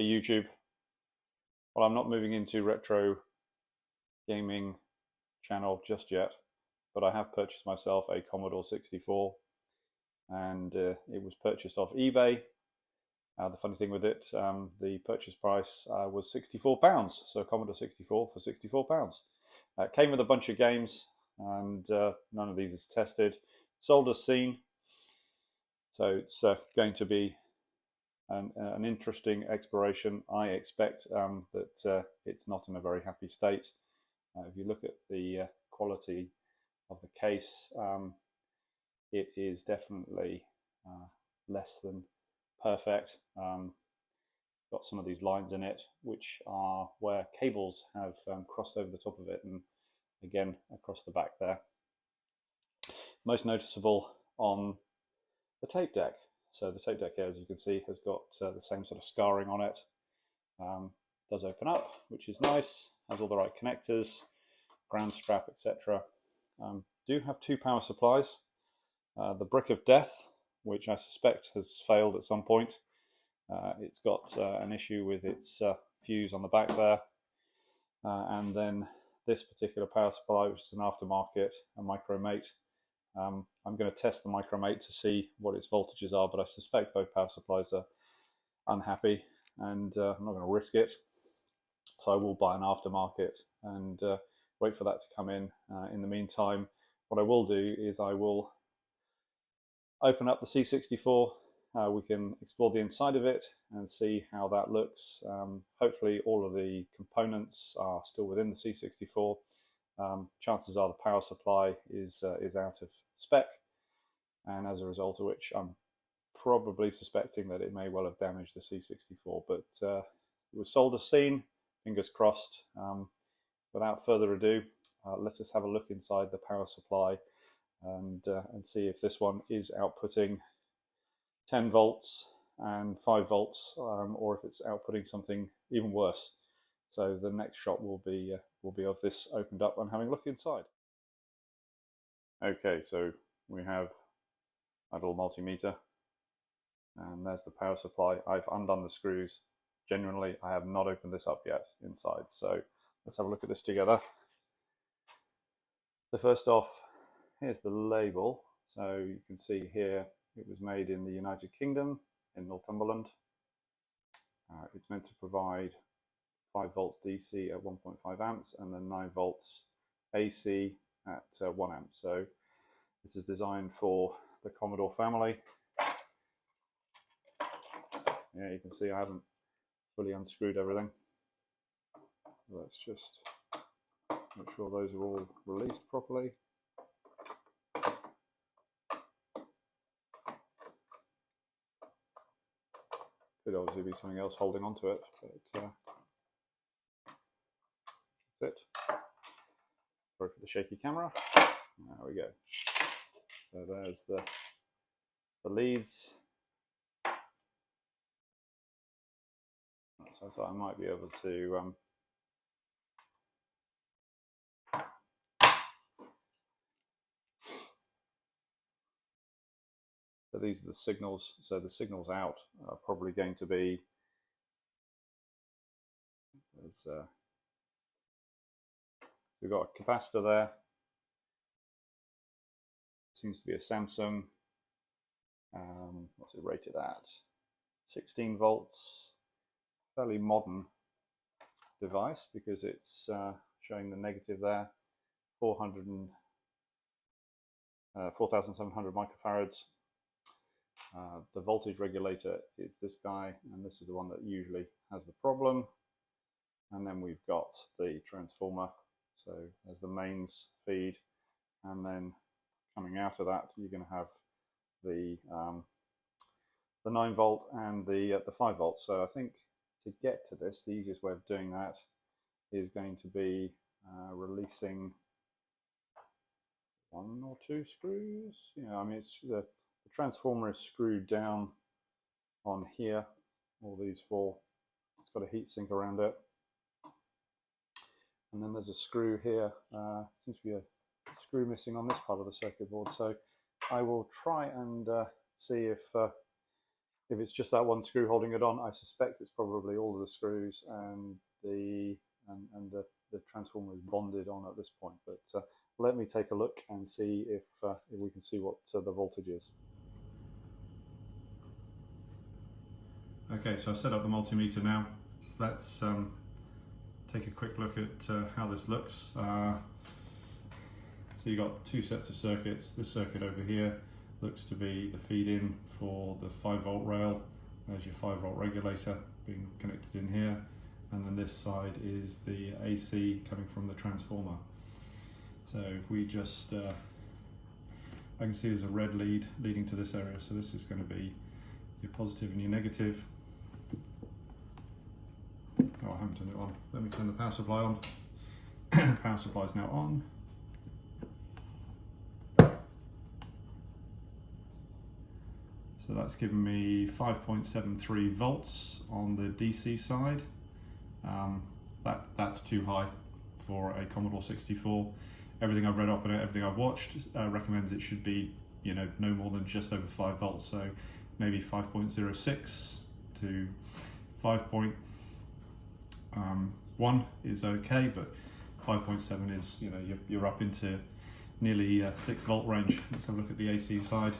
YouTube. Well, I'm not moving into retro gaming channel just yet, but I have purchased myself a Commodore 64, and it was purchased off eBay. The funny thing with it, the purchase price was £64, so Commodore 64 for £64. It came with a bunch of games, and none of these is tested. Sold as seen, so it's going to be an interesting exploration. I expect that it's not in a very happy state. If you look at the quality of the case, it is definitely less than perfect. Got some of these lines in it, which are where cables have crossed over the top of it, and again across the back there. Most noticeable on the tape deck. So the tape deck here, as you can see, has got the same sort of scarring on it. Does open up, which is nice. Has all the right connectors, ground strap, etc. Do have two power supplies. The brick of death, which I suspect has failed at some point. It's got an issue with its fuse on the back there. And then this particular power supply, which is an aftermarket, a micromate. I'm going to test the micromate to see what its voltages are, but I suspect both power supplies are unhappy, and I'm not going to risk it. So I will buy an aftermarket and wait for that to come in. In the meantime, what I will do is I will open up the C64. We can explore the inside of it and see how that looks. Hopefully all of the components are still within the C64. Chances are the power supply is out of spec, and as a result of which I'm probably suspecting that it may well have damaged the C64, but it was sold as seen, fingers crossed. Without further ado, let us have a look inside the power supply and see if this one is outputting 10 volts and 5 volts, or if it's outputting something even worse. So the next shot will be of this opened up and having a look inside. Okay, so we have a little multimeter, and there's the power supply. I've undone the screws. Genuinely, I have not opened this up yet inside. So let's have a look at this together. So first off, here's the label. So you can see here it was made in the United Kingdom, in Northumberland. It's meant to provide 5 volts DC at 1.5 amps and then 9 volts AC at 1 amp. So this is designed for the Commodore family. Yeah, you can see I haven't fully unscrewed everything. Let's just make sure those are all released properly. Could obviously be something else holding onto it, but that's it. Sorry for the shaky camera. There we go. So there's the leads. So I thought I might be able to so these are the signals. So the signals out are probably going to be we've got a capacitor there. Seems to be a Samsung. What's it rated at? 16 volts. Fairly modern device because it's showing the negative there. 4,700 microfarads. The voltage regulator is this guy, and this is the one that usually has the problem. And then we've got the transformer. So there's the mains feed, and then coming out of that, you're going to have the 9 volt and the 5 volt. So I think to get to this, the easiest way of doing that is going to be releasing 1 or 2 screws. I mean, it's the transformer is screwed down on here. All these 4. It's got a heat sink around it. And then there's a screw here. Seems to be a screw missing on this part of the circuit board. So I will try and see if If it's just that one screw holding it on, I suspect it's probably all of the screws and the transformer is bonded on at this point. But let me take a look and see if we can see what the voltage is. Okay, so I've set up the multimeter now. Let's take a quick look at how this looks. So you've got two sets of circuits. This circuit over here looks to be the feed-in for the 5-volt rail. There's your 5-volt regulator being connected in here. And then this side is the AC coming from the transformer. So if we just, I can see there's a red lead leading to this area. So this is going to be your positive and your negative. Oh, I haven't turned it on. Let me turn the power supply on. Power supply is now on. So that's given me 5.73 volts on the DC side. That's too high for a Commodore 64. Everything I've read up on it, everything I've watched recommends it should be, no more than just over 5 volts. So maybe 5.06 to 5.1 is okay, but 5.7 is, you're up into nearly 6 volt range. Let's have a look at the AC side.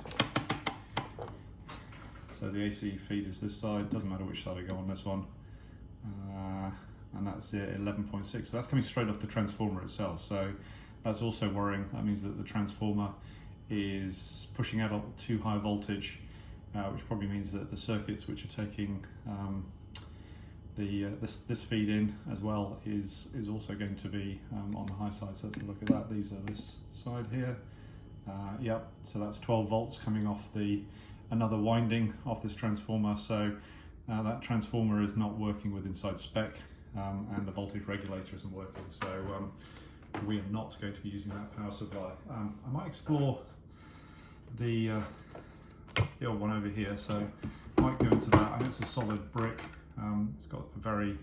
So the AC feed is this side, doesn't matter which side I go on this one. And that's 11.6, so that's coming straight off the transformer itself. So that's also worrying. That means that the transformer is pushing out too high voltage, which probably means that the circuits which are taking this feed in as well is also going to be on the high side. So let's look at that. These are this side here. Yep, so that's 12 volts coming off another winding off this transformer. So that transformer is not working with inside spec, and the voltage regulator isn't working. So we are not going to be using that power supply. I might explore the old one over here. So I might go into that. I know it's a solid brick. It's got a very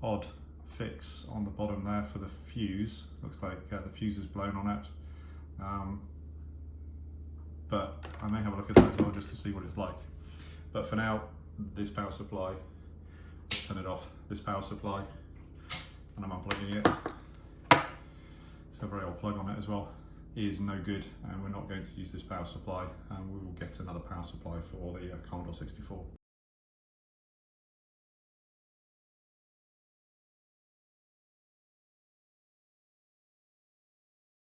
odd fix on the bottom there for the fuse. Looks like the fuse is blown on it. But I may have a look at that as well just to see what it's like. But for now, this power supply, let's turn it off, this power supply, and I'm unplugging it. It's got a very old plug on it as well, is no good, and we're not going to use this power supply, and we will get another power supply for the Commodore 64.